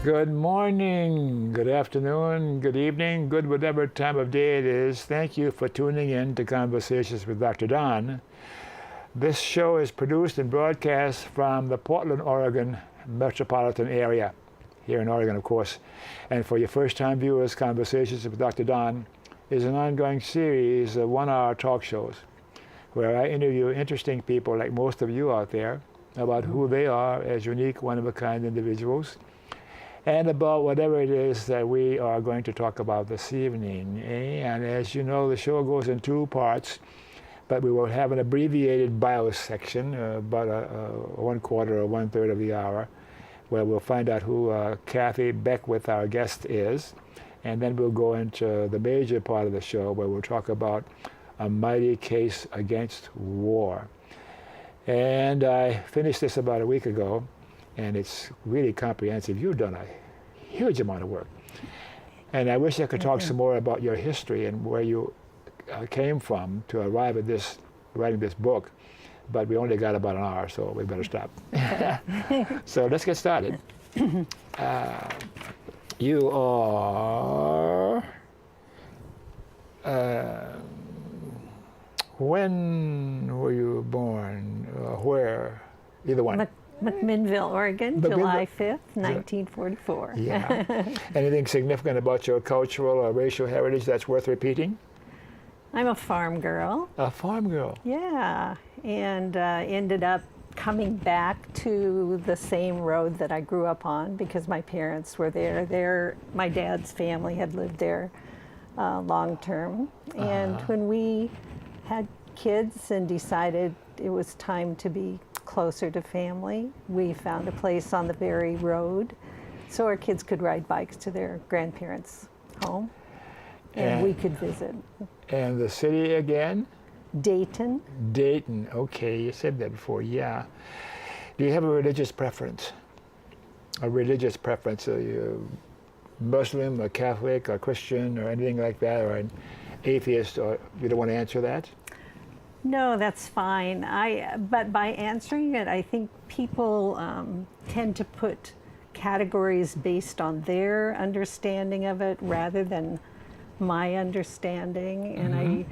Good morning, good afternoon, good evening, good whatever time of day it is. Thank you for tuning in to Conversations with Dr. Don. This show is produced and broadcast from the Portland, Oregon metropolitan area, here in Oregon, of course. And for your first-time viewers, Conversations with Dr. Don is an ongoing series of one-hour talk shows where I interview interesting people like most of you out there about who they are as unique, one-of-a-kind individuals, and about whatever it is that we are going to talk about this evening. And as you know, the show goes in two parts, but we will have an abbreviated bio section, about one quarter or one third of the hour, where we'll find out who Kathy Beckwith, our guest, is. And then we'll go into the major part of the show where we'll talk about a mighty case against war. And I finished this about a week ago, and it's really comprehensive. You've done a huge amount of work. And I wish I could talk some more about your history and where you came from to arrive at this, writing this book, but we only got about an hour, so we better stop. So let's get started. You are, when were you born? Where? Either one. McMinnville, Oregon, July 5th, 1944. Yeah. Anything significant about your cultural or racial heritage that's worth repeating? I'm a farm girl. A farm girl? Yeah, and ended up coming back to the same road that I grew up on because my parents were there. My dad's family had lived there long term. And when we had kids and decided it was time to be closer to family, we found a place on the Berry Road so our kids could ride bikes to their grandparents' home and we could visit. And the city again? Dayton. Dayton, okay, you said that before, yeah. Do you have a religious preference? A religious preference? Are you Muslim, or Catholic, or Christian, or anything like that, or an atheist, or you don't want to answer that? No, that's fine. But by answering it, I think people tend to put categories based on their understanding of it rather than my understanding. And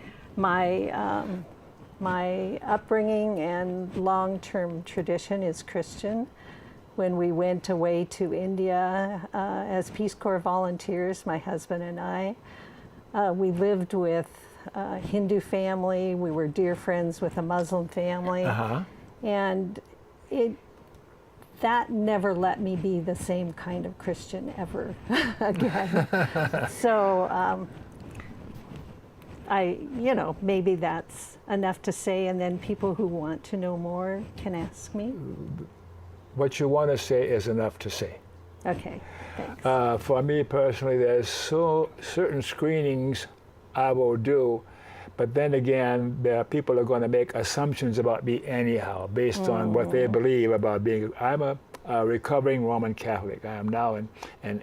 my upbringing and long-term tradition is Christian. When we went away to India as Peace Corps volunteers, my husband and I, we lived with a Hindu family. We were dear friends with a Muslim family. And that never let me be the same kind of Christian ever again. So maybe that's enough to say, and then people who want to know more can ask me. What you want to say is enough to say. Okay, thanks. For me personally, there's certain screenings I will do, but then again, there are people who are going to make assumptions about me anyhow, based on what they believe about being. I'm a recovering Roman Catholic. I am now an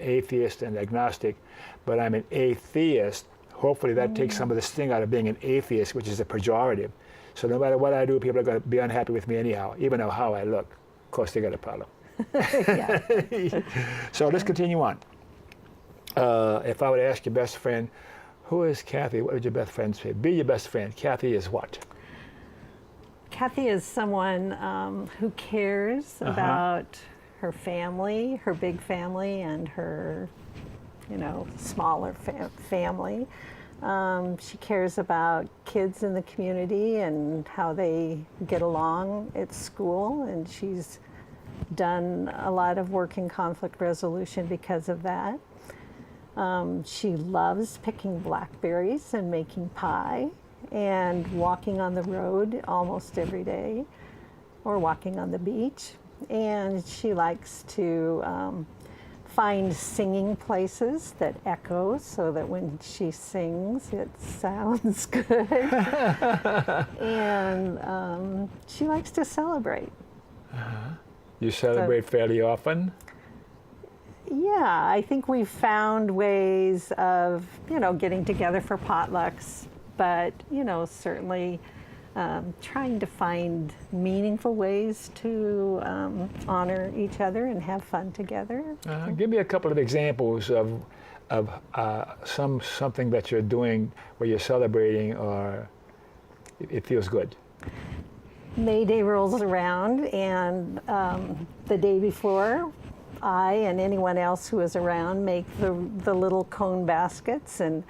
atheist and agnostic, but I'm an atheist. Hopefully that takes some of the sting out of being an atheist, which is a pejorative. So no matter what I do, people are going to be unhappy with me anyhow, even though how I look. Of course, they got a problem. So let's continue on. If I were to ask your best friend, who is Kathy? What would your best friend say? Be your best friend. Kathy is what? Kathy is someone who cares about her family, her big family, and her, smaller family. She cares about kids in the community and how they get along at school, and she's done a lot of work in conflict resolution because of that. She loves picking blackberries and making pie and walking on the road almost every day or walking on the beach. And she likes to find singing places that echo so that when she sings it sounds good. And she likes to celebrate. You celebrate fairly often? Yeah, I think we've found ways of, getting together for potlucks, but, certainly trying to find meaningful ways to honor each other and have fun together. Give me a couple of examples of something that you're doing where you're celebrating or it feels good. May Day rolls around, and the day before, I and anyone else who is around make the little cone baskets, and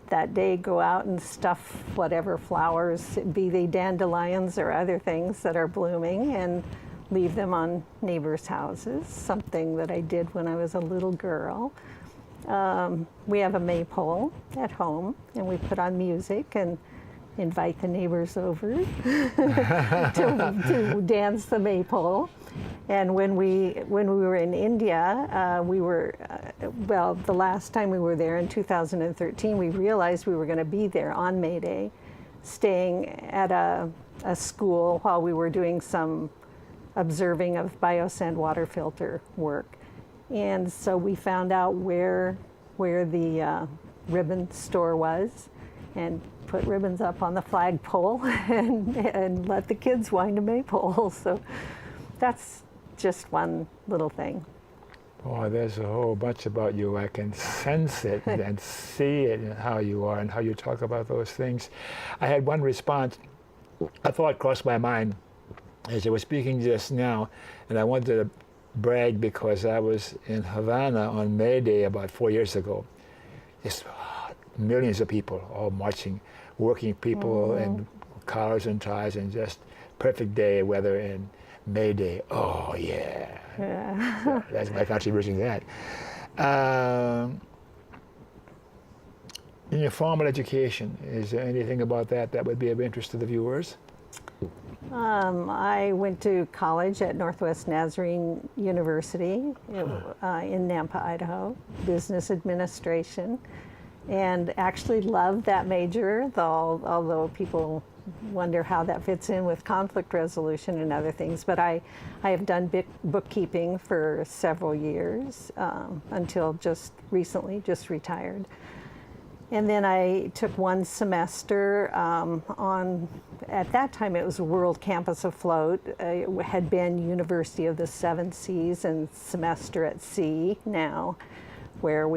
that day go out and stuff whatever flowers, be they dandelions or other things that are blooming, and leave them on neighbors' houses, something that I did when I was a little girl. We have a maypole at home, and we put on music and invite the neighbors over to dance the maypole. And when we were in India, we were, the last time we were there in 2013, we realized we were going to be there on May Day, staying at a school while we were doing some observing of biosand water filter work. And so we found out where the ribbon store was and put ribbons up on the flagpole and let the kids wind a maypole. So that's just one little thing. Boy, there's a whole bunch about you. I can sense it and see it in how you are and how you talk about those things. I had one response. A thought crossed my mind as I was speaking just now, and I wanted to brag because I was in Havana on May Day about 4 years ago. Just millions of people all marching, working people in collars and ties, and just perfect day weather and May Day. Oh yeah. So that's my contribution to that. In your formal education, is there anything about that would be of interest to the viewers? I went to college at Northwest Nazarene University in Nampa, Idaho, business administration, and actually loved that major, although people wonder how that fits in with conflict resolution and other things. But I have done bookkeeping for several years until just recently, just retired. And then I took one semester at that time it was World Campus Afloat. It had been University of the Seven Seas and Semester at Sea now, where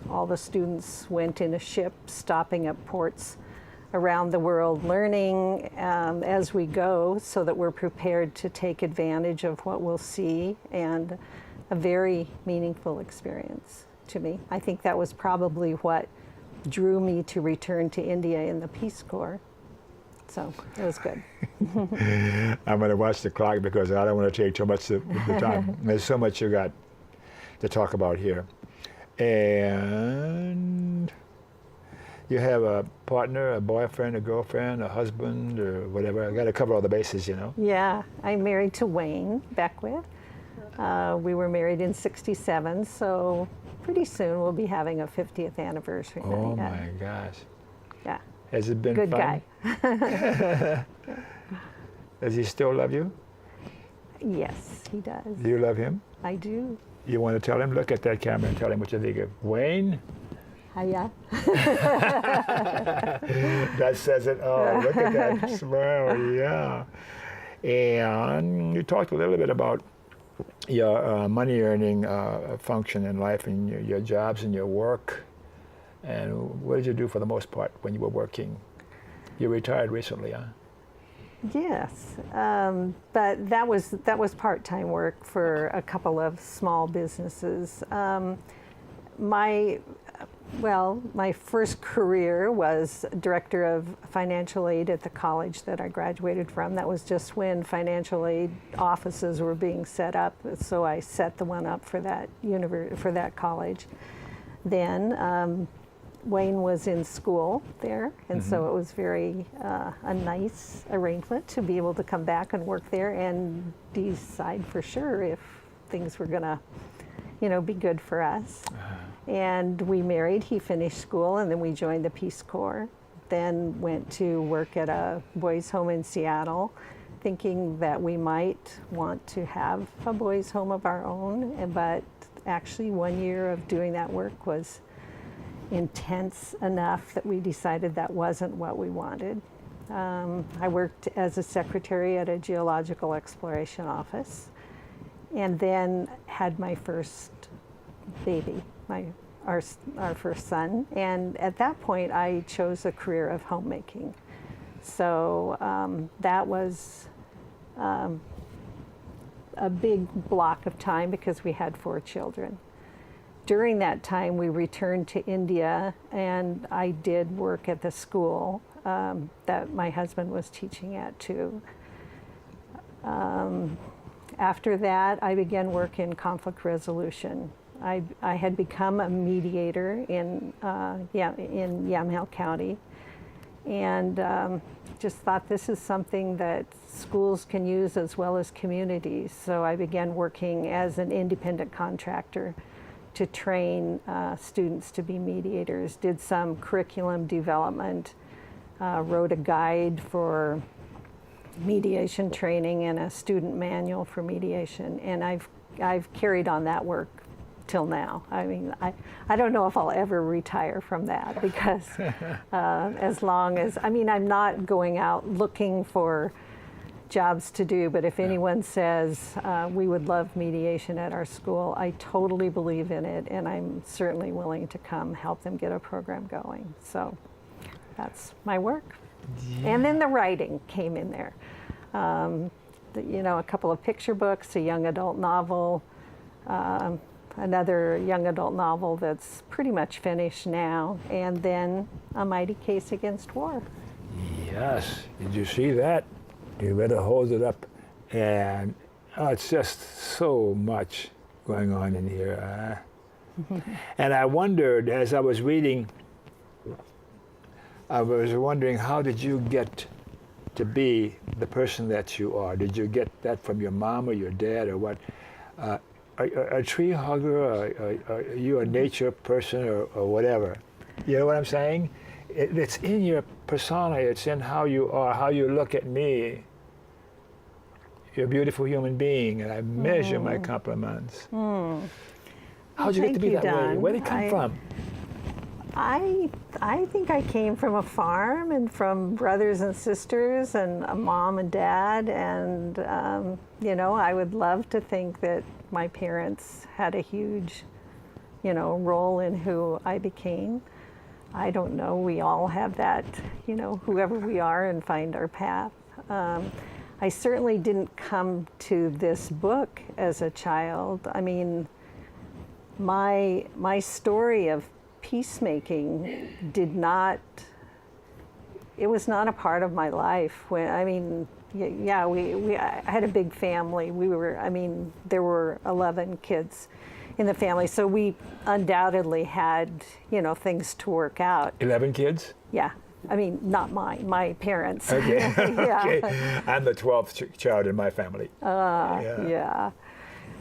all the students went in a ship stopping at ports around the world, learning as we go so that we're prepared to take advantage of what we'll see, and a very meaningful experience to me. I think that was probably what drew me to return to India in the Peace Corps. So it was good. I'm going to watch the clock because I don't want to take too much of the time. There's so much you got to talk about here. And you have a partner, a boyfriend, a girlfriend, a husband, or whatever. I got to cover all the bases, you know. Yeah, I'm married to Wayne Beckwith. We were married in '67, so pretty soon we'll be having a 50th anniversary. Oh my gosh. Yeah. Has it been good fun? Guy. Does he still love you? Yes, he does. Do you love him? I do. You want to tell him? Look at that camera and tell him what you think of Wayne. Hiya. That says it all. Look at that smile. Yeah. And you talked a little bit about your money-earning function in life and your jobs and your work. And what did you do for the most part when you were working? You retired recently, huh? Yes, but that was part-time work for a couple of small businesses. My first career was director of financial aid at the college that I graduated from. That was just when financial aid offices were being set up, so I set the one up for that college. Then Wayne was in school there, and so it was very a nice arrangement to be able to come back and work there and decide for sure if things were going to, be good for us. And we married. He finished school, and then we joined the Peace Corps. Then went to work at a boys' home in Seattle, thinking that we might want to have a boys' home of our own. But actually, 1 year of doing that work was intense enough that we decided that wasn't what we wanted. I worked as a secretary at a geological exploration office, and then had my first baby, our first son. And at that point, I chose a career of homemaking. So that was a big block of time because we had 4 children. During that time, we returned to India, and I did work at the school that my husband was teaching at too. After that, I began work in conflict resolution. I had become a mediator in Yamhill County, and just thought this is something that schools can use as well as communities. So I began working as an independent contractor to train students to be mediators, did some curriculum development, wrote a guide for mediation training and a student manual for mediation, and I've carried on that work till now. I mean, I don't know if I'll ever retire from that because as long as, I mean, I'm not going out looking for jobs to do, but if anyone says we would love mediation at our school, I totally believe in it, and I'm certainly willing to come help them get a program going. So that's my work. Yeah. And then the writing came in there. A couple of picture books, a young adult novel, another young adult novel that's pretty much finished now, and then A Mighty Case Against War. Yes, did you see that? You better hold it up. And it's just so much going on in here. And I wondered, as I was reading, I was wondering, how did you get to be the person that you are? Did you get that from your mom or your dad or what? A tree hugger? Are you a nature person or whatever? You know what I'm saying? It's in your persona. It's in how you are, how you look at me. You're a beautiful human being, and I measure my compliments. How'd you get to be that way? Where did it come from? I think I came from a farm and from brothers and sisters and a mom and dad, and I would love to think that my parents had a huge, role in who I became. I don't know. We all have that, whoever we are and find our path. I certainly didn't come to this book as a child. I mean, my story of peacemaking it was not a part of my life. I had a big family. There were 11 kids in the family, so we undoubtedly had, things to work out. 11 kids? Yeah. I mean, not mine, my parents. Okay. Yeah. Okay. I'm the 12th child in my family. Yeah.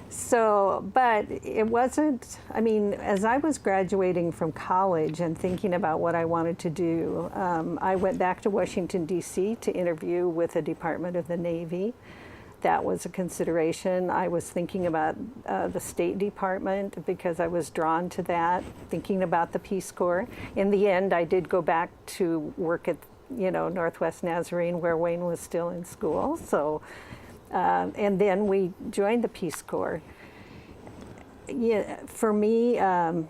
So, but it wasn't, as I was graduating from college and thinking about what I wanted to do, I went back to Washington, D.C. to interview with the Department of the Navy. That was a consideration. I was thinking about the State Department because I was drawn to that, thinking about the Peace Corps. In the end, I did go back to work at, Northwest Nazarene, where Wayne was still in school. So, and then we joined the Peace Corps. Yeah, for me, our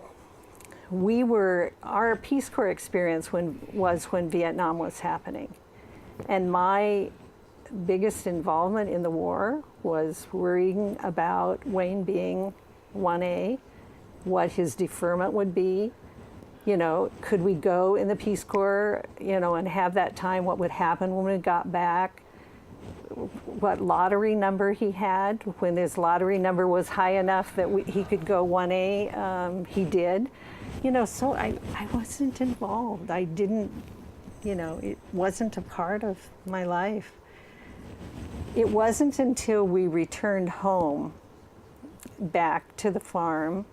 Peace Corps experience was when Vietnam was happening. And my biggest involvement in the war was worrying about Wayne being 1A, what his deferment would be. Could we go in the Peace Corps, and have that time, what would happen when we got back, what lottery number he had. When his lottery number was high enough that he could go 1A, he did. So I wasn't involved. I didn't, it wasn't a part of my life. It wasn't until we returned home back to the farm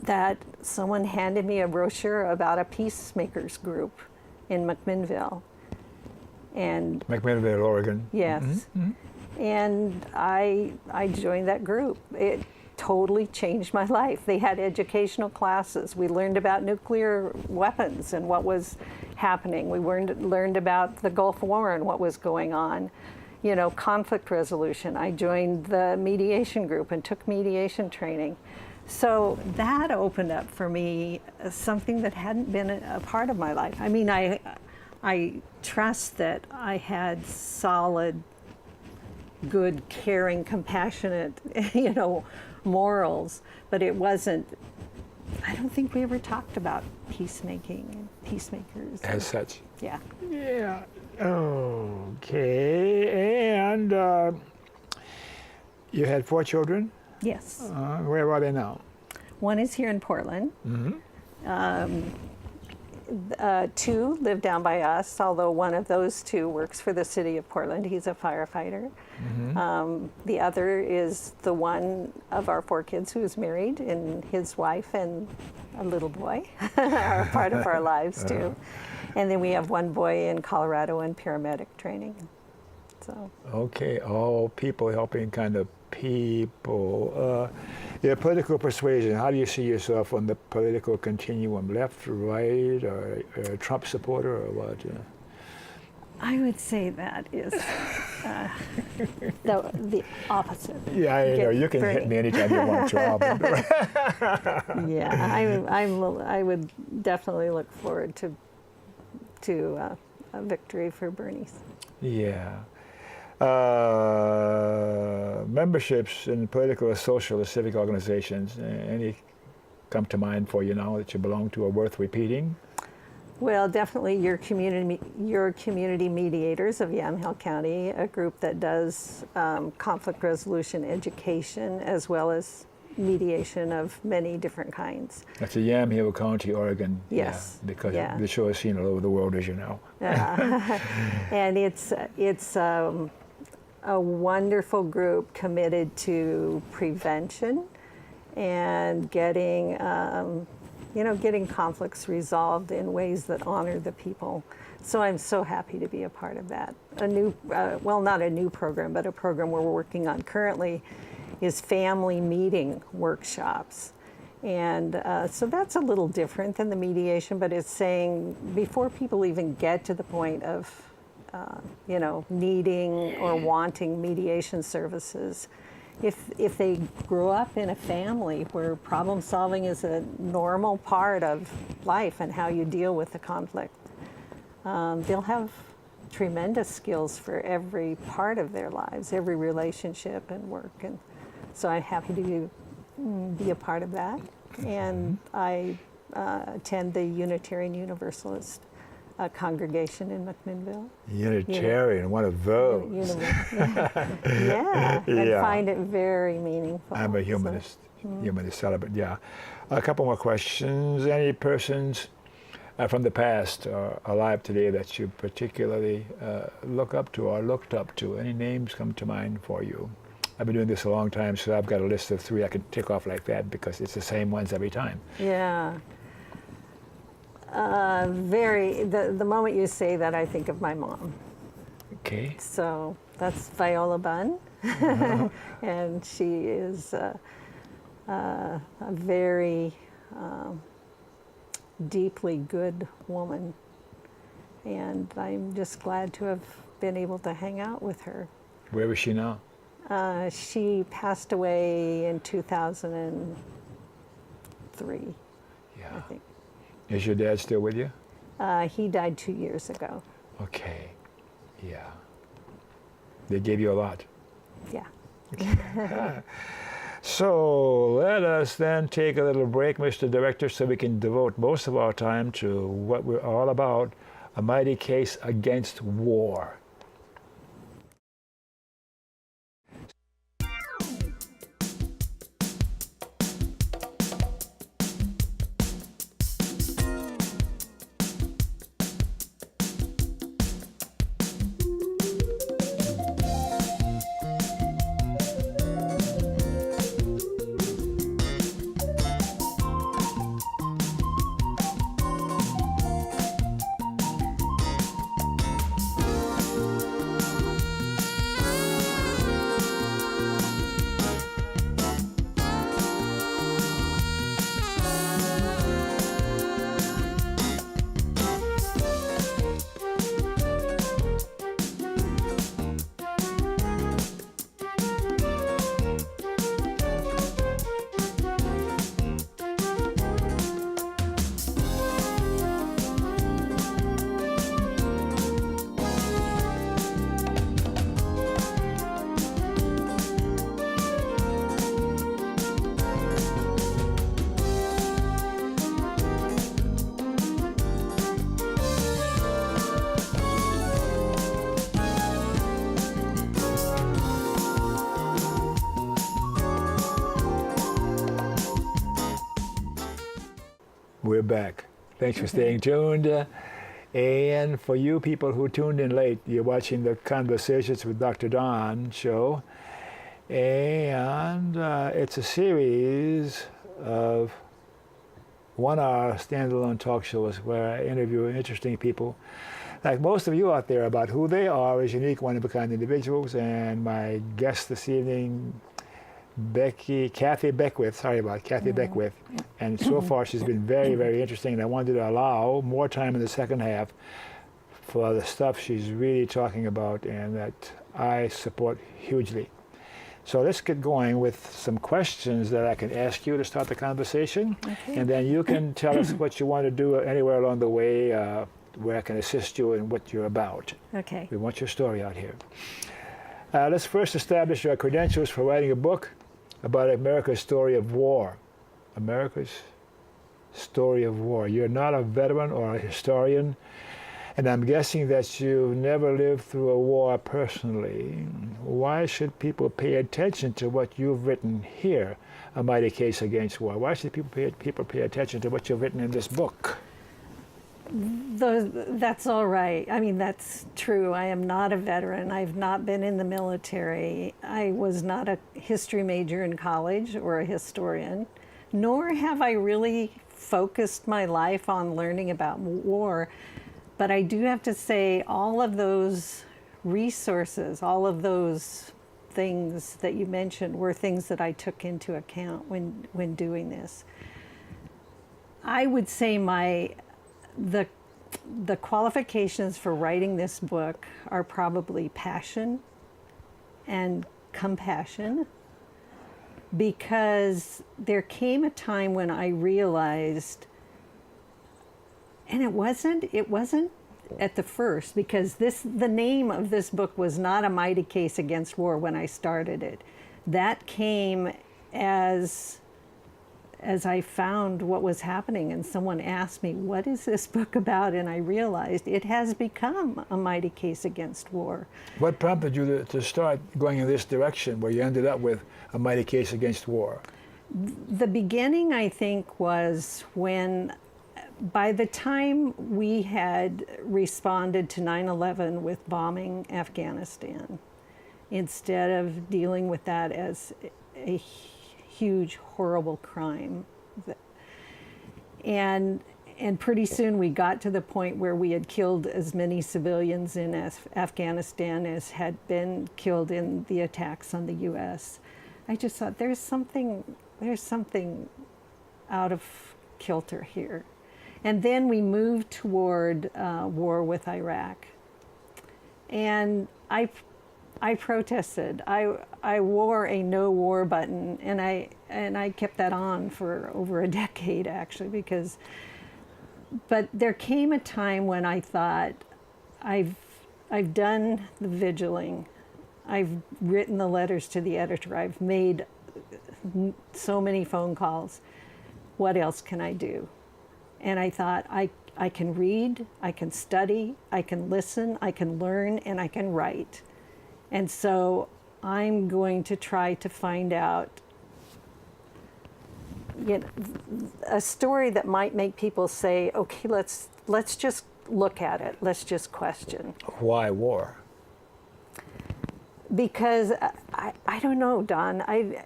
that someone handed me a brochure about a peacemakers group in McMinnville. And McMinnville, Oregon. Yes. Mm-hmm. And I joined that group. It totally changed my life. They had educational classes. We learned about nuclear weapons and what was, happening. We learned about the Gulf War and what was going on. You know, conflict resolution. I joined the mediation group and took mediation training. So that opened up for me something that hadn't been a part of my life. I mean, I trust that I had solid, good, caring, compassionate, you know, morals, but it wasn't, I don't think we ever talked about peacemaking and peacemakers. As such. Yeah. Yeah. Okay. And you had 4 children? Yes. Where are they now? One is here in Portland. Mm-hmm. 2 live down by us, although one of those 2 works for the city of Portland. He's a firefighter. Mm-hmm. The other is the one of our 4 kids who is married, and his wife and a little boy are a part of our lives too. And then we have one boy in Colorado in paramedic training. So. Okay, all people helping kind of people. Your political persuasion, how do you see yourself on the political continuum? Left, right, or a Trump supporter, or what? I would say that is the opposite. Yeah, I know. You can hit me anytime you want to. Yeah, I would definitely look forward to a victory for Bernie's. Yeah. Memberships in political, social, or civic organizations, any come to mind for you now that you belong to or worth repeating? Well, definitely your community mediators of Yamhill County, a group that does conflict resolution education as well as mediation of many different kinds. That's in Yamhill County, Oregon. Yes. Yeah, because yeah. the show is seen all over the world, as you know. And it's a wonderful group committed to prevention and getting conflicts resolved in ways that honor the people. So I'm so happy to be a part of that. A new, well, not a new program, but a program we're working on currently is family meeting workshops. And so that's a little different than the mediation, but it's saying before people even get to the point of, needing or wanting mediation services, if they grow up in a family where problem solving is a normal part of life and how you deal with the conflict, they'll have tremendous skills for every part of their lives, every relationship and work. And so I'm happy to be a part of that. And I attend the Unitarian Universalist congregation in McMinnville. Unitarian, one of those. Yeah, and find it very meaningful. I'm a humanist, humanist celibate, yeah. A couple more questions. Any persons from the past or alive today that you particularly look up to or looked up to? Any names come to mind for you? I've been doing this a long time, so I've got a list of 3 I can tick off like that because it's the same ones every time. Yeah. The moment you say that, I think of my mom. Okay. So that's Viola Bunn, and she is a very deeply good woman, and I'm just glad to have been able to hang out with her. Where is she now? She passed away in 2003, Yeah. I think. Is your dad still with you? He died 2 years ago. Okay. Yeah. They gave you a lot. Yeah. So let us then take a little break, Mr. Director, so we can devote most of our time to what we're all about, a mighty case against war. we're back. Thanks for staying tuned. And for you people who tuned in late, you're watching the Conversations with Dr. Don show. And it's a series of 1-hour standalone talk shows where I interview interesting people, like most of you out there, about who they are as unique, one-of-a-kind individuals. And my guest this evening, Kathy Beckwith, Beckwith. And so far she's been very, very interesting. And I wanted to allow more time in the second half for the stuff she's really talking about and that I support hugely. So let's get going with some questions that I can ask you to start the conversation. Okay. And then you can tell us what you want to do anywhere along the way where I can assist you in what you're about. Okay. We want your story out here. Let's first establish your credentials for writing a book about America's story of war. America's story of war. You're not a veteran or a historian, and I'm guessing that you've never lived through a war personally. Why should people pay attention to what you've written here, A Mighty Case Against War? Why should people pay attention to what you've written in this book? That's all right. I mean, that's true. I am not a veteran. I've not been in the military. I was not a history major in college or a historian, nor have I really focused my life on learning about war. But I do have to say, all of those resources, all of those things that you mentioned were things that I took into account when doing this. I would say the qualifications for writing this book are probably passion and compassion, because there came a time when I realized, and it wasn't at the first, because the name of this book was not A Mighty Case Against War when I started it. That came as I found what was happening, and someone asked me, what is this book about? And I realized it has become a mighty case against war. What prompted you to start going in this direction where you ended up with A Mighty Case Against War? The beginning, I think, was when, by the time we had responded to 9/11 with bombing Afghanistan, instead of dealing with that as a huge, horrible crime. And pretty soon we got to the point where we had killed as many civilians in Afghanistan as had been killed in the attacks on the U.S. I just thought there's something out of kilter here. And then we moved toward war with Iraq. And I protested. I wore a no war button, and I kept that on for over a decade, actually, but there came a time when I thought, I've done the vigiling, I've written the letters to the editor, I've made so many phone calls. What else can I do? And I thought, I can read, I can study, I can listen, I can learn, and I can write. And so I'm going to try to find out a story that might make people say, okay, let's just look at it. Let's just question. Why war? Because I don't know, Don. I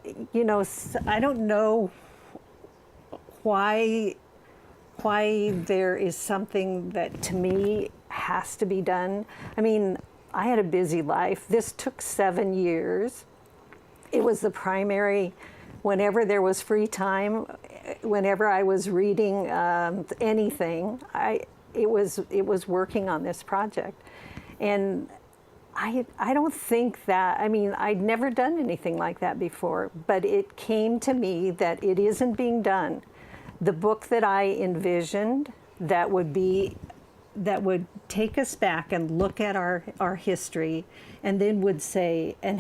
don't know why there is something that to me has to be done. I mean, I had a busy life. This took 7 years. It was the primary, whenever there was free time, whenever I was reading anything, it was working on this project. And I don't think that, I mean, I'd never done anything like that before, but it came to me that it isn't being done. The book that I envisioned that would take us back and look at our history, and then would say, and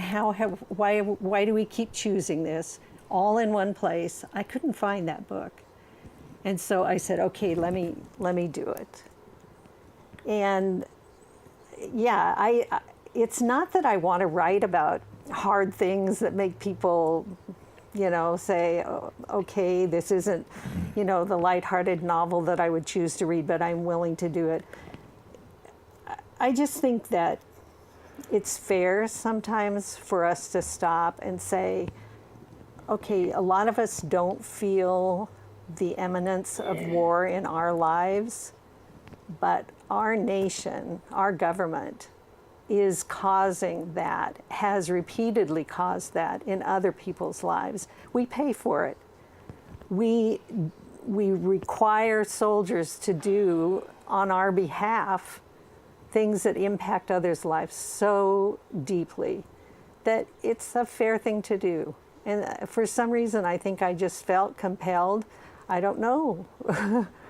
why do we keep choosing this all in one place? I couldn't find that book. And so I said, okay, let me do it. And yeah, it's not that I want to write about hard things that make people say, okay, this isn't, the lighthearted novel that I would choose to read, but I'm willing to do it. I just think that it's fair sometimes for us to stop and say, okay, a lot of us don't feel the imminence of war in our lives, but our nation, our government, is causing that, has repeatedly caused that in other people's lives. We pay for it. We require soldiers to do on our behalf things that impact others' lives so deeply that it's a fair thing to do. And for some reason, I think I just felt compelled. I don't know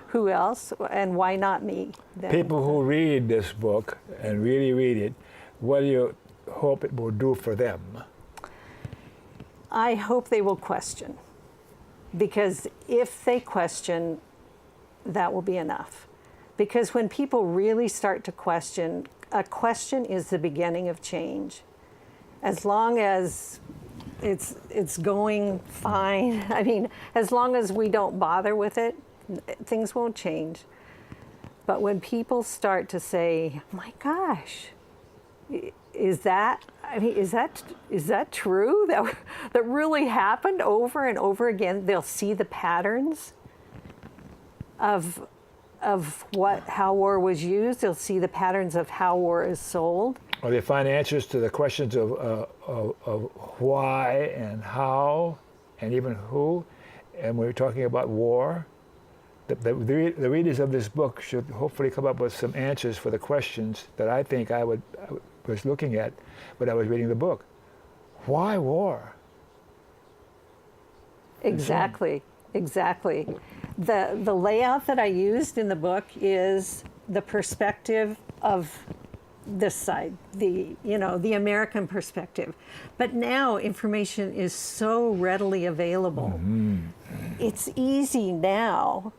who else, and why not me? People who read this book and really read it, what do you hope it will do for them? I hope they will question. Because if they question, that will be enough. Because when people really start to question, a question is the beginning of change. As long as it's going fine, I mean, as long as we don't bother with it, things won't change. But when people start to say, my gosh, is that true? That really happened over and over again? They'll see the patterns of how war was used. They'll see the patterns of how war is sold. Or they find answers to the questions of why and how and even who. And we're talking about war. The readers of this book should hopefully come up with some answers for the questions that I think I was looking at when I was reading the book. Why war? Exactly. The layout that I used in the book is the perspective of this side, the American perspective. But now information is so readily available. Mm-hmm. It's easy now,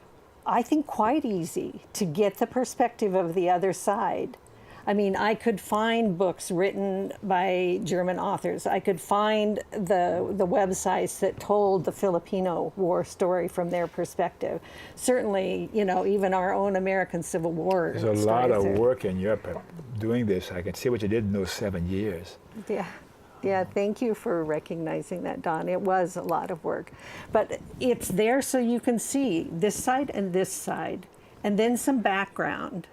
I think quite easy, to get the perspective of the other side. I mean, I could find books written by German authors. I could find the websites that told the Filipino war story from their perspective. Certainly, even our own American Civil War. There's a lot of work in Europe doing this. I can see what you did in those 7 years. Yeah, thank you for recognizing that, Don. It was a lot of work. But it's there so you can see this side, and then some background.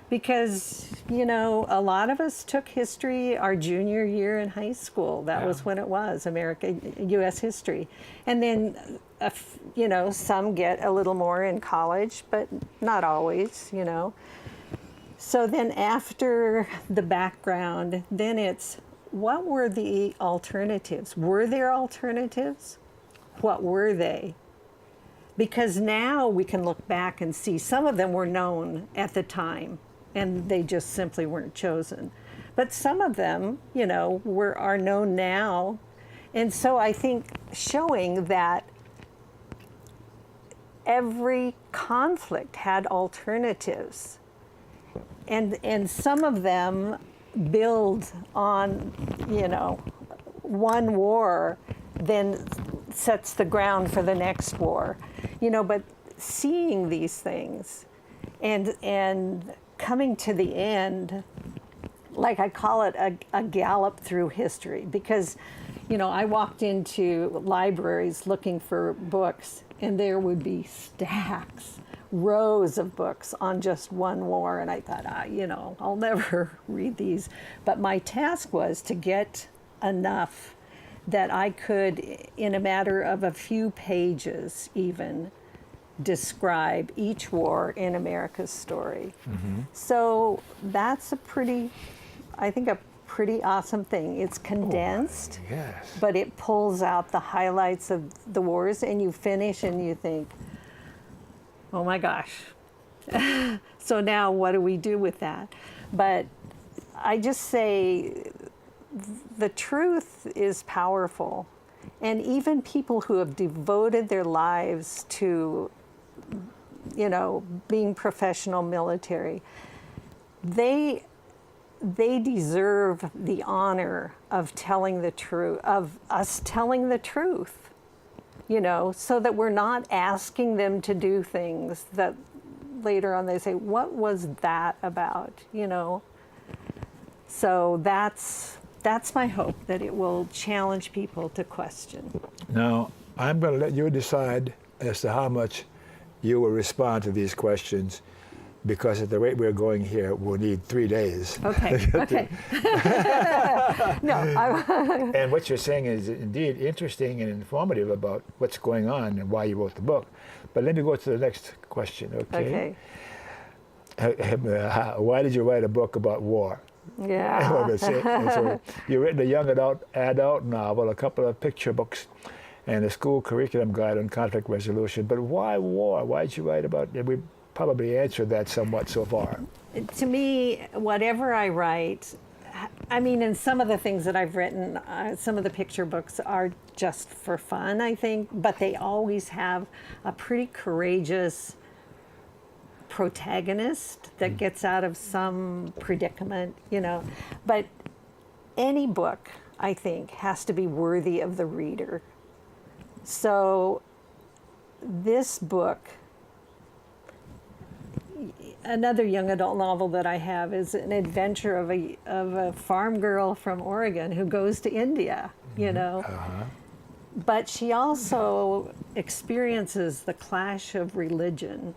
Because, a lot of us took history our junior year in high school. That was when it was, U.S. history. And then, some get a little more in college, but not always, So then after the background, then it's, what were the alternatives? Were there alternatives? What were they? Because now we can look back and see some of them were known at the time, and they just simply weren't chosen. But some of them, are known now. And so I think showing that every conflict had alternatives, and some of them build on, one war, then sets the ground for the next war. But seeing these things and coming to the end, like I call it a gallop through history, because, I walked into libraries looking for books, and there would be stacks, rows of books on just one war, and I thought, I'll never read these. But my task was to get enough that I could, in a matter of a few pages even, describe each war in America's story. Mm-hmm. So that's a pretty awesome thing. It's condensed, but it pulls out the highlights of the wars, and you finish and you think, oh my gosh. So now what do we do with that? But I just say the truth is powerful. And even people who have devoted their lives to, being professional military, they deserve the honor of telling the truth, of us telling the truth. you know, so that we're not asking them to do things that later on they say, what was that about, you know? So that's my hope, that it will challenge people to question. Now, I'm going to let you decide as to how much you will respond to these questions, because at the rate we're going here, we'll need 3 days. Okay, okay. No, And what you're saying is indeed interesting and informative about what's going on and why you wrote the book. But let me go to the next question, okay? Why did you write a book about war? Yeah. And so you've written a young adult novel, a couple of picture books, and a school curriculum guide on conflict resolution. But why war? Why did you write about it? We probably answered that somewhat so far. To me, whatever I write, I mean, and some of the things that I've written, some of the picture books are just for fun, I think, but they always have a pretty courageous protagonist that gets out of some predicament, you know. But any book, I think, has to be worthy of the reader. So this book, another young adult novel that I have, is an adventure of a farm girl from Oregon who goes to India, you know. But she also experiences the clash of religion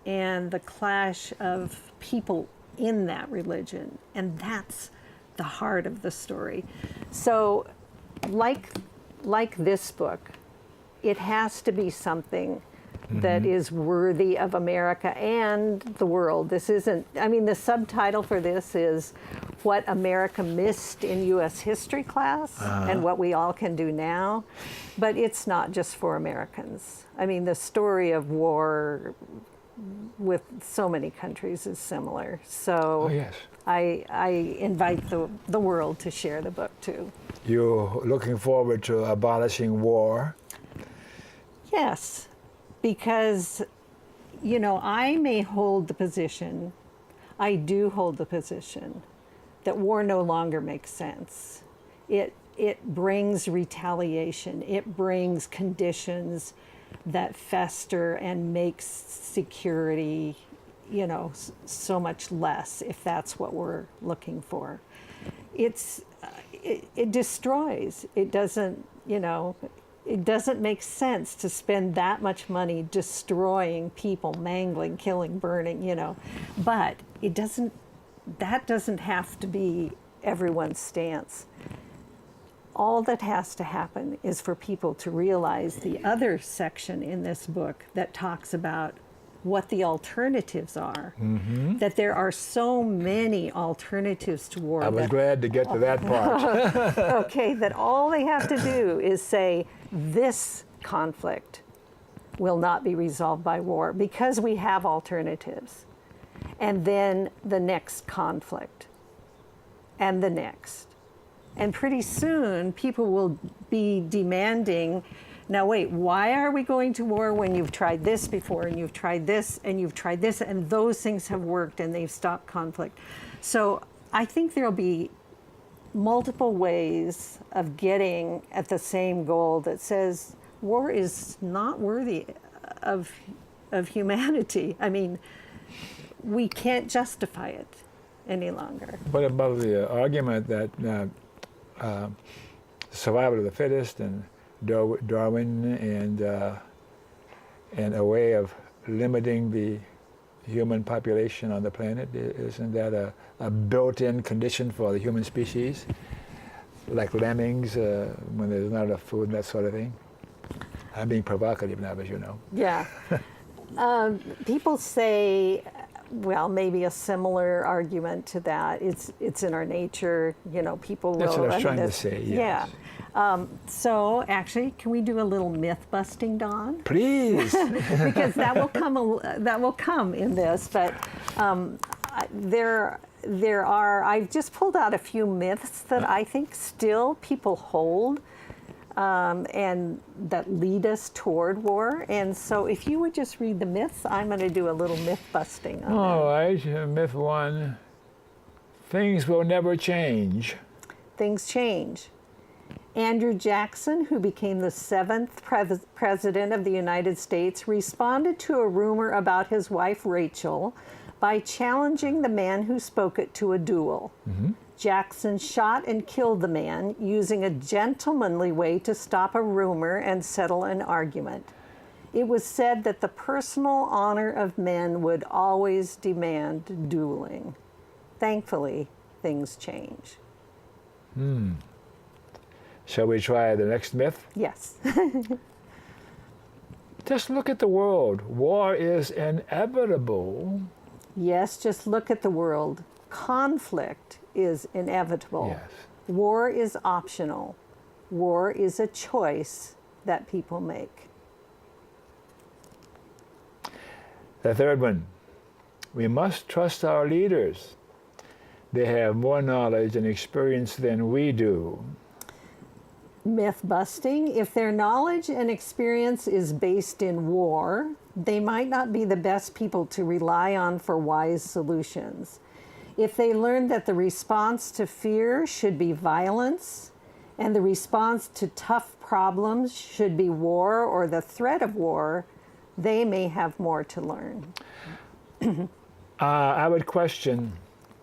and the clash of people in that religion. And that's the heart of the story. So like this book, it has to be something that is worthy of America and the world. This isn't, I mean, the subtitle for this is What America Missed in U.S. History Class and What We All Can Do Now. But it's not just for Americans. I mean, the story of war with so many countries is similar. So I invite the world to share the book too. You're looking forward to abolishing war? Yes, because, you know, I may hold the position, I do hold the position, that war no longer makes sense. It brings retaliation. It brings conditions that fester and makes security, you know, so much less, if that's what we're looking for. It destroys. It doesn't, you know, it doesn't make sense to spend that much money destroying people, mangling, killing, burning, you know. But that doesn't have to be everyone's stance. All that has to happen is for people to realize the other section in this book that talks about what the alternatives are, that there are so many alternatives to war. I was glad to get to that part. Okay, that all they have to do is say, this conflict will not be resolved by war because we have alternatives. And then the next conflict, and the next. And pretty soon, people will be demanding, now wait, why are we going to war when you've tried this before, and you've tried this, and you've tried this, and those things have worked, and they've stopped conflict. So I think there'll be multiple ways of getting at the same goal that says war is not worthy of humanity. I mean, we can't justify it any longer. What about the argument that survival of the fittest and Darwin and a way of limiting the human population on the planet? Isn't that a built-in condition for the human species? Like lemmings, when there's not enough food and that sort of thing? I'm being provocative now, as you know. Yeah. People say, well, maybe a similar argument to that. It's in our nature, you know, people will... That's what I was trying to say, yes. Yeah. So actually, can we do a little myth busting, Don? Please. Because that will come in this, but there are, I've just pulled out a few myths that I think still people hold and that lead us toward war. And so if you would just read the myths, I'm going to do a little myth busting on All them. right, myth one, things will never change. Things change. Andrew Jackson, who became the seventh president of the United States, responded to a rumor about his wife Rachel by challenging the man who spoke it to a duel. Jackson shot and killed the man using a gentlemanly way to stop a rumor and settle an argument. It was said that the personal honor of men would always demand dueling. Thankfully, things change. Shall we try the next myth? Yes. Just look at the world. War is inevitable. Yes, just look at the world. Conflict is inevitable. Yes. War is optional. War is a choice that people make. The third one, we must trust our leaders. They have more knowledge and experience than we do. Myth busting. If their knowledge and experience is based in war, they might not be the best people to rely on for wise solutions. If they learn that the response to fear should be violence, and the response to tough problems should be war or the threat of war, they may have more to learn. I would question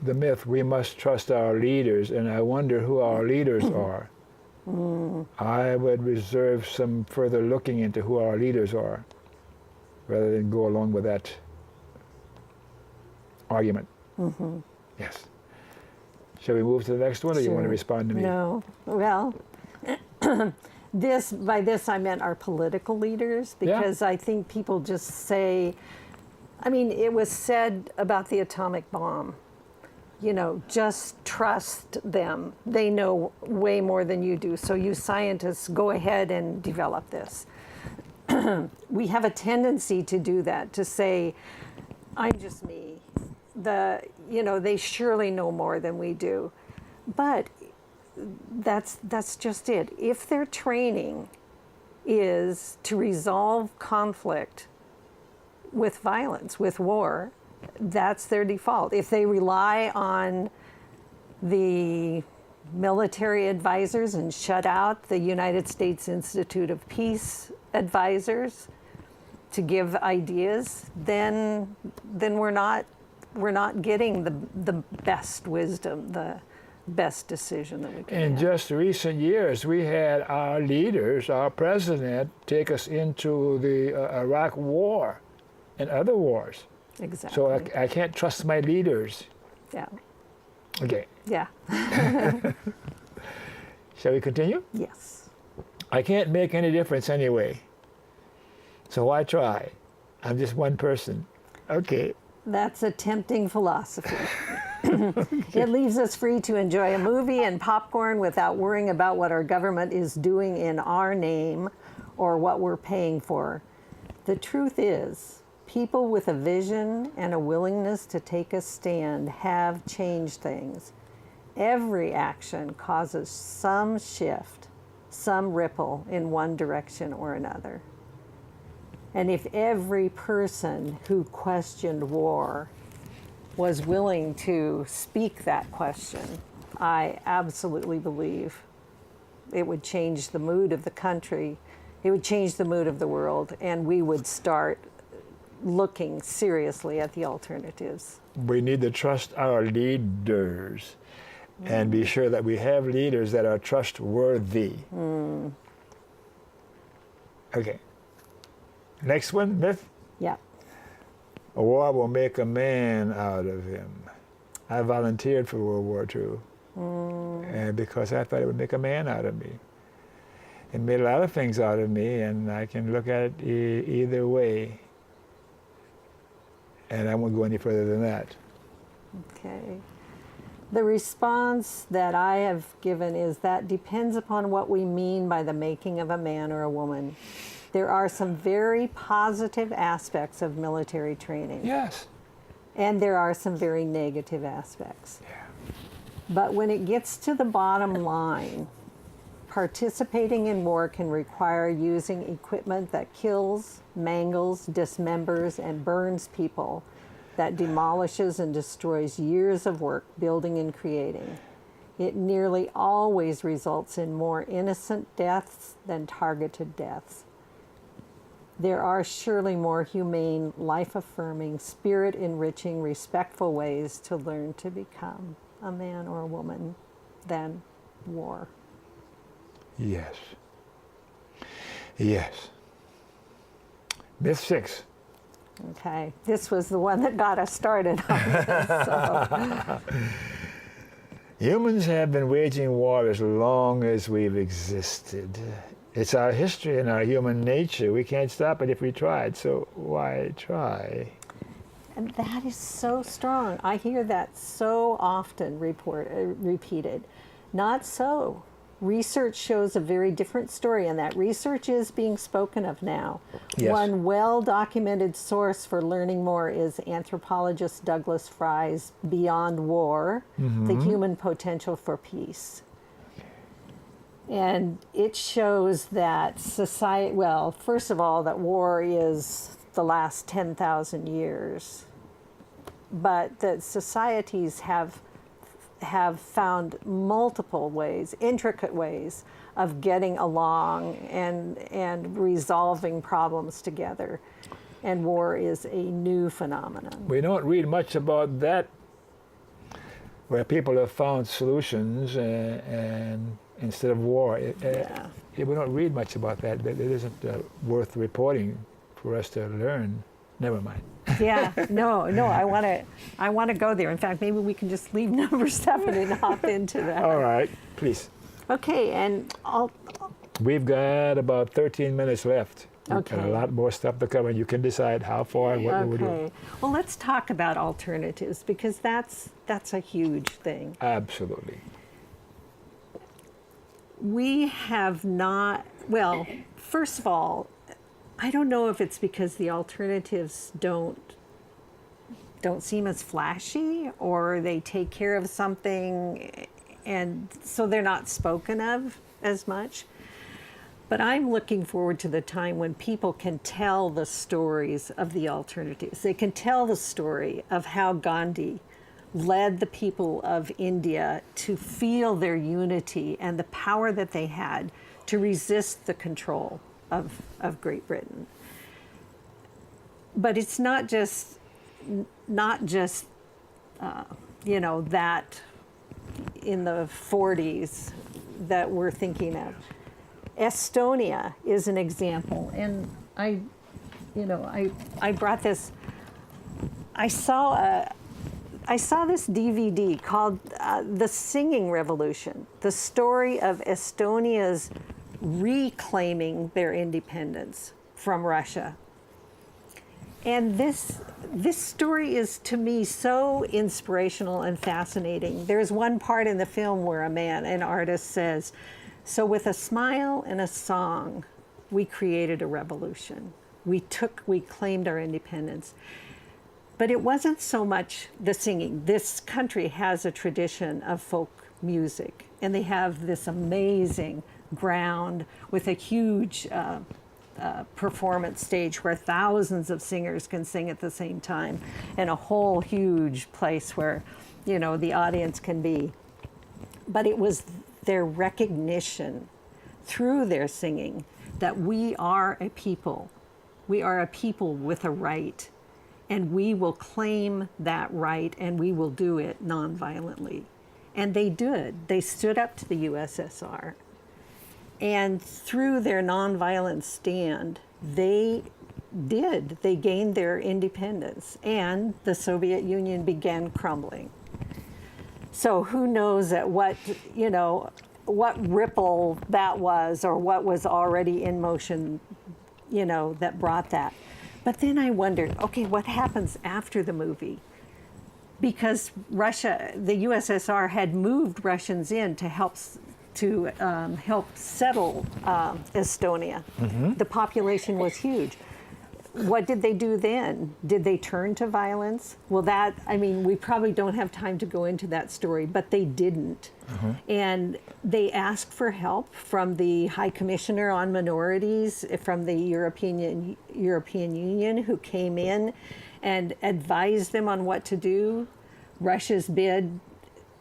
the myth, we must trust our leaders, and I wonder who our leaders are. I would reserve some further looking into who our leaders are, rather than go along with that argument. Yes. Shall we move to the next one, or you want to respond to me? No. Well, by this I meant our political leaders, because I think people just say, I mean, it was said about the atomic bomb, you know, just trust them. They know way more than you do. So you scientists, go ahead and develop this. We have a tendency to do that, to say, I'm just me. They surely know more than we do. But that's just it. If their training is to resolve conflict with violence, with war, that's their default. If they rely on the military advisors and shut out the United States Institute of Peace advisors to give ideas, then we're not getting the best wisdom, the best decision that we can In have. just recent years, we had our leaders, our president, take us into the Iraq War and other wars. Exactly. So I can't trust my leaders. Yeah. Okay. Yeah. Shall we continue? Yes. I can't make any difference anyway. So why try? I'm just one person. Okay. That's a tempting philosophy. It leaves us free to enjoy a movie and popcorn without worrying about what our government is doing in our name or what we're paying for. The truth is, people with a vision and a willingness to take a stand have changed things. Every action causes some shift, some ripple in one direction or another. And if every person who questioned war was willing to speak that question, I absolutely believe it would change the mood of the country, it would change the mood of the world, and we would start looking seriously at the alternatives. We need to trust our leaders and be sure that we have leaders that are trustworthy. Okay. Next one, myth. Yeah. A war will make a man out of him. I volunteered for World War II and because I thought it would make a man out of me. It made a lot of things out of me, and I can look at it either way. And I won't go any further than that. Okay. The response that I have given is that depends upon what we mean by the making of a man or a woman. There are some very positive aspects of military training. Yes. And there are some very negative aspects. Yeah. But when it gets to the bottom line, participating in war can require using equipment that kills, mangles, dismembers, and burns people, that demolishes and destroys years of work building and creating. it nearly always results in more innocent deaths than targeted deaths. There are surely more humane, life-affirming, spirit-enriching, respectful ways to learn to become a man or a woman than war. Yes. Yes. Myth 6. Okay, this was the one that got us started on this. So. Humans have been waging war as long as we've existed. It's our history and our human nature. We can't stop it if we tried, so why try? And that is so strong. I hear that so often repeated. Not so. Research shows a very different story, and that research is being spoken of now. Yes. One well-documented source for learning more is anthropologist Douglas Fry's Beyond War, The Human Potential for Peace. And it shows that society, well, first of all, that war is the last 10,000 years, but that societies have found multiple ways, intricate ways of getting along and resolving problems together. And war is a new phenomenon. We don't read much about that, where people have found solutions and instead of war. We don't read much about that. It isn't worth reporting for us to learn. Never mind. Yeah, no, I want to go there. In fact, maybe we can just leave number 7 and hop into that. All right, please. Okay, and We've got about 13 minutes left. We've got Okay. a lot more stuff to cover, and you can decide how far and what we'll do. okay. Well, let's talk about alternatives, because that's a huge thing. Absolutely. We have not, well, first of all, I don't know if it's because the alternatives don't seem as flashy, or they take care of something and so they're not spoken of as much. But I'm looking forward to the time when people can tell the stories of the alternatives. They can tell the story of how Gandhi led the people of India to feel their unity and the power that they had to resist the control of Great Britain. But it's not just that in the 40s that we're thinking of. Estonia is an example, and I brought this. I saw this DVD called "The Singing Revolution," the story of Estonia's reclaiming their independence from Russia. And this story is, to me, so inspirational and fascinating. There's one part in the film where an artist says, "So with a smile and a song, we created a revolution. We claimed our independence." But it wasn't so much the singing. This country has a tradition of folk music, and they have this amazing ground with a huge performance stage where thousands of singers can sing at the same time, and a whole huge place where, the audience can be. But it was their recognition through their singing that we are a people. We are a people with a right, and we will claim that right, and we will do it nonviolently. And they did. They stood up to the USSR. And through their nonviolent stand, they gained their independence, and the Soviet Union began crumbling. So who knows what ripple that was, or what was already in motion, that brought that. But then I wondered, okay, what happens after the movie? Because the USSR had moved Russians in to help settle Estonia. Mm-hmm. The population was huge. What did they do then? Did they turn to violence? Well, we probably don't have time to go into that story, but they didn't. Mm-hmm. And they asked for help from the High Commissioner on Minorities, from the European Union, who came in and advised them on what to do. Russia's bid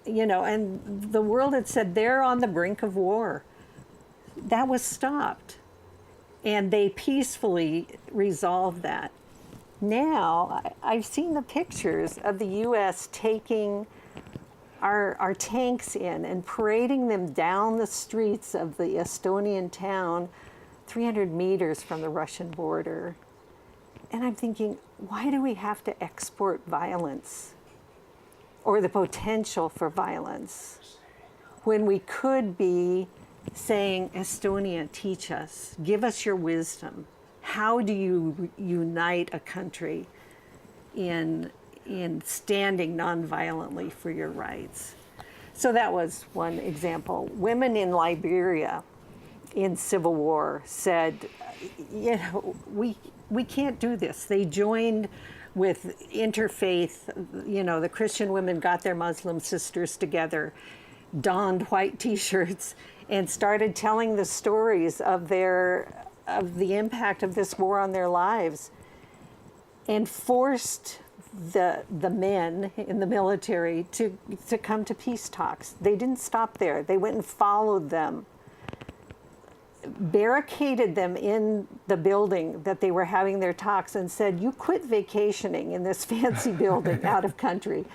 and the world had said they're on the brink of war. That was stopped. And they peacefully resolved that. Now, I've seen the pictures of the U.S. taking our tanks in and parading them down the streets of the Estonian town 300 meters from the Russian border. And I'm thinking, why do we have to export violence or the potential for violence when we could be saying, Estonia, teach us, give us your wisdom. How do you unite a country in standing nonviolently for your rights? So that was one example. Women in Liberia in civil war said, we can't do this. They joined with interfaith, the Christian women got their Muslim sisters together, donned white t-shirts, and started telling the stories of the impact of this war on their lives, and forced the men in the military to come to peace talks. They didn't stop there. They went and followed them, barricaded them in the building that they were having their talks, and said, you quit vacationing in this fancy building out of country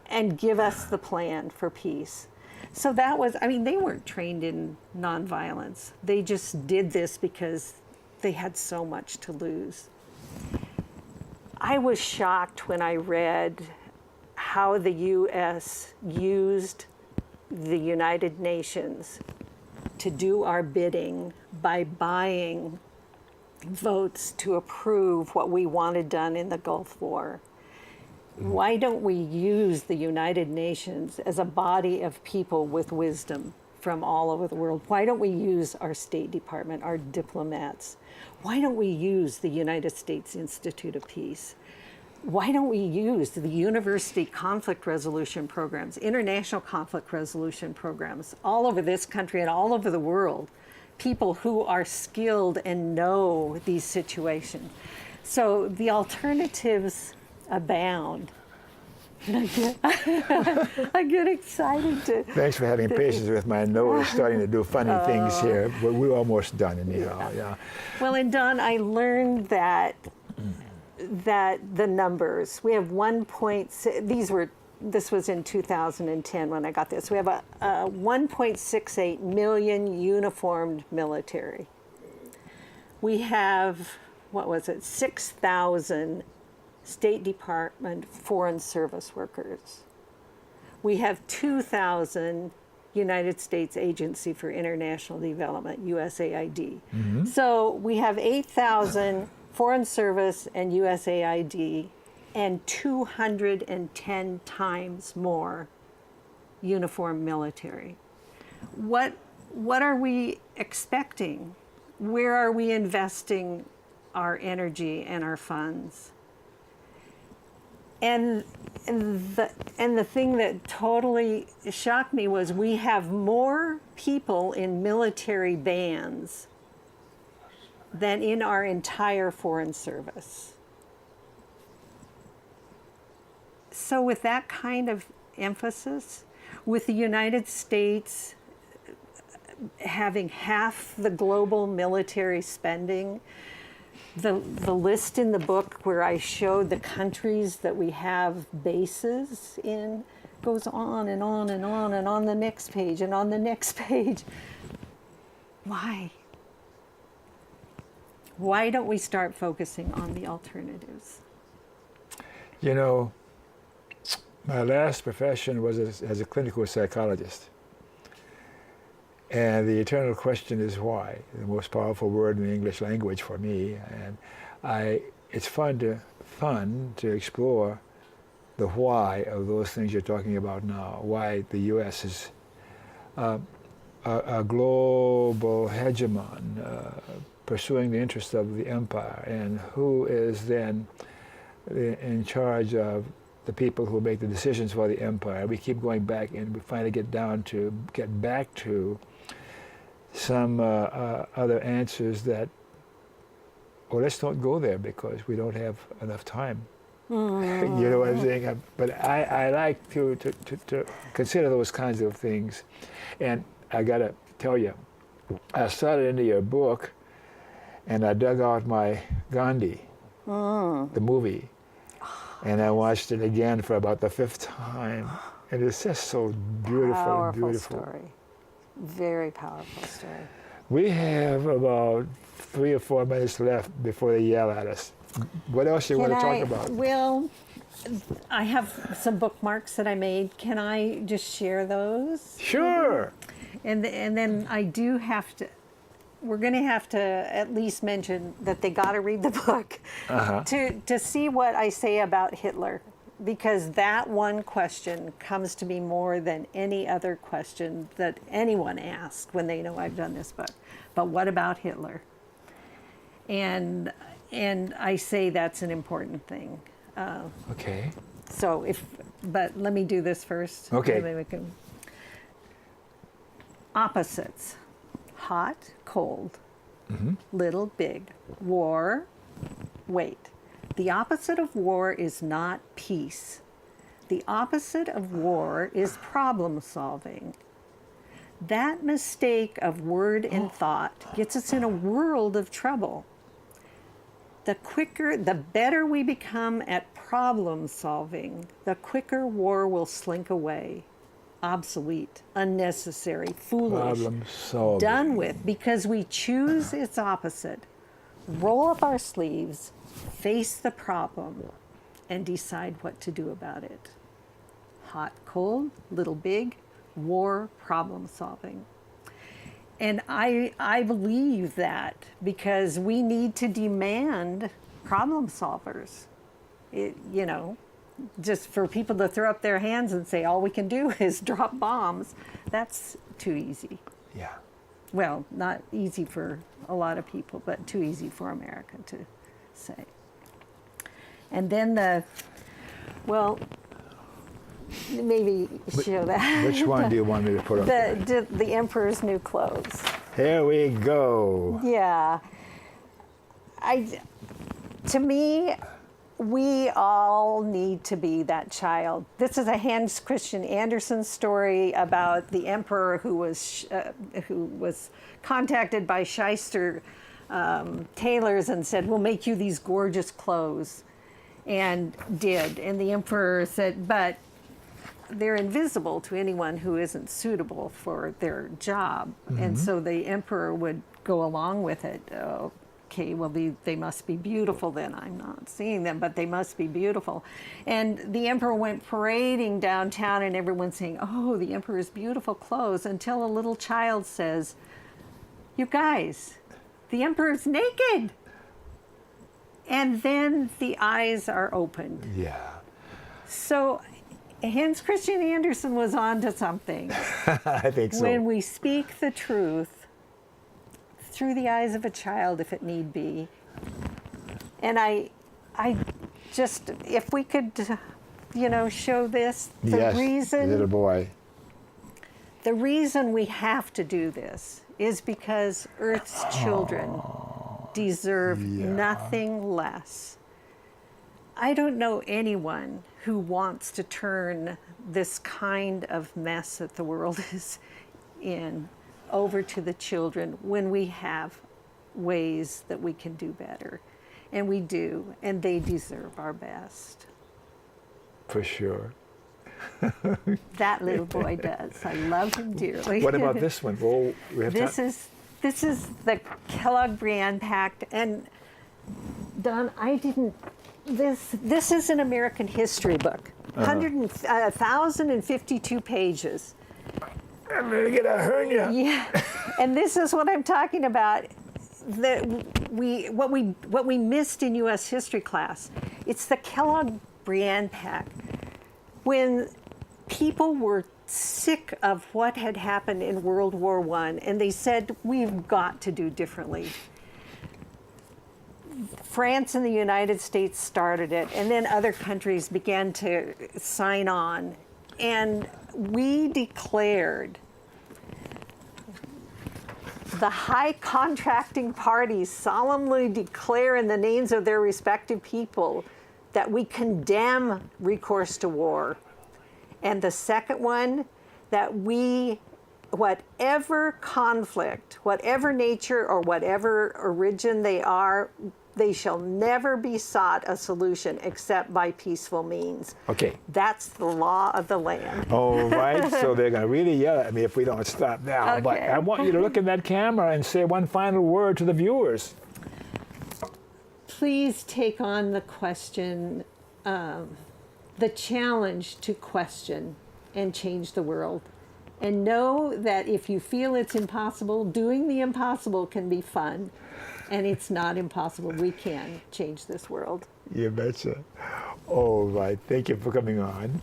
and give us the plan for peace. So that was, they weren't trained in nonviolence. They just did this because they had so much to lose. I was shocked when I read how the U.S. used the United Nations to do our bidding by buying votes to approve what we wanted done in the Gulf War. Why don't we use the United Nations as a body of people with wisdom from all over the world? Why don't we use our State Department, our diplomats? Why don't we use the United States Institute of Peace? Why don't we use the university conflict resolution programs, international conflict resolution programs, all over this country and all over the world, people who are skilled and know these situations? So the alternatives abound. And I get excited to... Thanks for having patience with my nose starting to do funny things here, but we're almost done anyhow. Yeah. Well, and Don, I learned that the numbers, we have 1.6, this was in 2010 when I got this. We have a 1.68 million uniformed military. We have, 6,000 State Department Foreign Service workers. We have 2,000 United States Agency for International Development, USAID. Mm-hmm. So we have 8,000 Foreign Service and USAID, and 210 times more uniformed military. What are we expecting? Where are we investing our energy and our funds? And the thing that totally shocked me was we have more people in military bands than in our entire Foreign Service. So with that kind of emphasis, with the United States having half the global military spending, the list in the book where I showed the countries that we have bases in goes on and on and on and on the next page and on the next page. Why? Why don't we start focusing on the alternatives? My last profession was as a clinical psychologist. And the eternal question is why, the most powerful word in the English language for me. And it's fun to explore the why of those things you're talking about now. Why the U.S. is a global hegemon pursuing the interests of the empire, and who is then in charge of the people who make the decisions for the empire. We keep going back, and we finally get back to some other answers that, let's not go there because we don't have enough time. You know what I'm saying? But I like to consider those kinds of things. And I got to tell you, I started into your book, and I dug out my Gandhi, the movie, and I watched it again for about the 5th time. And it's just so beautiful and Powerful beautiful. story. Very powerful story. We have about 3 or 4 minutes left before they yell at us. What else you want to talk about? Well, I have some bookmarks that I made. Can I just share those? Sure. And then I do have to. We're going to have to at least mention that they got to read the book to see what I say about Hitler, because that one question comes to me more than any other question that anyone asks when they know I've done this book. But what about Hitler? And I say that's an important thing. Okay. So but let me do this first. Okay. Maybe we can. Opposites: hot, cold, little, big. War, wait. The opposite of war is not peace. The opposite of war is problem solving. That mistake of word and thought gets us in a world of trouble. The better we become at problem solving, the quicker war will slink away. Obsolete, unnecessary, foolish, Problem solving. done with, because we choose its opposite. Roll up our sleeves, face the problem, and decide what to do about it. Hot, cold, little, big, war, problem solving. And I believe that because we need to demand problem solvers. Just for people to throw up their hands and say all we can do is drop bombs, that's too easy. Yeah. Well, not easy for a lot of people, but too easy for America to say. And then maybe show that. Which one do you want me to put up? The Emperor's New Clothes. Here we go. Yeah. To me, we all need to be that child. This is a Hans Christian Andersen story about the emperor who was contacted by shyster tailors and said, "We'll make you these gorgeous clothes," and did. And the emperor said, "But they're invisible to anyone who isn't suitable for their job." And so the emperor would go along with it. Okay, well, they must be beautiful then. I'm not seeing them, but they must be beautiful. And the emperor went parading downtown, and everyone's saying, "Oh, the emperor's beautiful clothes," until a little child says, "You guys, the emperor's naked." And then the eyes are opened. Yeah. So Hans Christian Andersen was on to something. I think so. When we speak the truth through the eyes of a child, if it need be. And I just, if we could, show this, Yes, little boy. The reason we have to do this is because Earth's children deserve nothing less. I don't know anyone who wants to turn this kind of mess that the world is in over to the children when we have ways that we can do better. And we do, and they deserve our best. For sure. That little boy does. I love him dearly. What about this one? Well, we have This is the Kellogg Bran Pact. And Don, this is an American history book. 1,052 pages. I'm gonna get a hernia. Yeah, and this is what I'm talking about. What we missed in U.S. history class. It's the Kellogg Bran Pact. When people were sick of what had happened in World War I, and they said, "We've got to do differently." France and the United States started it, and then other countries began to sign on. And we declared, the high contracting parties solemnly declare in the names of their respective people that we condemn recourse to war. And the second one, that we, whatever conflict, whatever nature or whatever origin they are, they shall never be sought a solution except by peaceful means. Okay. That's the law of the land. All right, so they're going to really yell at me if we don't stop now. Okay. But I want you to look in that camera and say one final word to the viewers. Please take on the question, the challenge to question and change the world. And know that if you feel it's impossible, doing the impossible can be fun. And it's not impossible. We can change this world. You betcha. All right, thank you for coming on.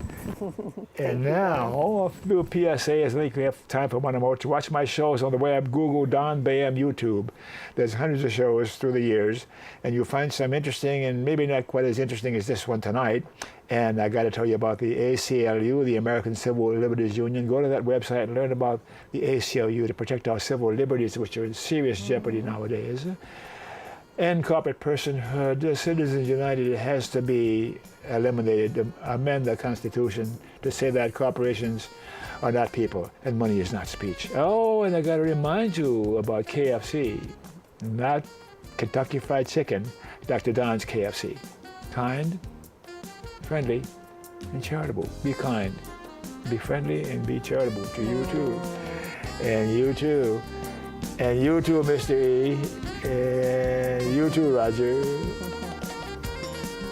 And now, I'll do a PSA. I think we have time for one more. To watch my shows on the web, Google Don Baham YouTube. There's hundreds of shows through the years, and you'll find some interesting and maybe not quite as interesting as this one tonight. And I got to tell you about the ACLU, the American Civil Liberties Union. Go to that website and learn about the ACLU to protect our civil liberties, which are in serious jeopardy nowadays. End corporate personhood. The Citizens United has to be eliminated, to amend the Constitution to say that corporations are not people and money is not speech. Oh, and I got to remind you about KFC, not Kentucky Fried Chicken, Dr. Don's KFC. Kind, friendly, and charitable. Be kind, be friendly, and be charitable to you too. And you too. And you too, Mr. E. And you too, Roger.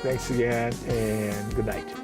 Thanks again, and good night.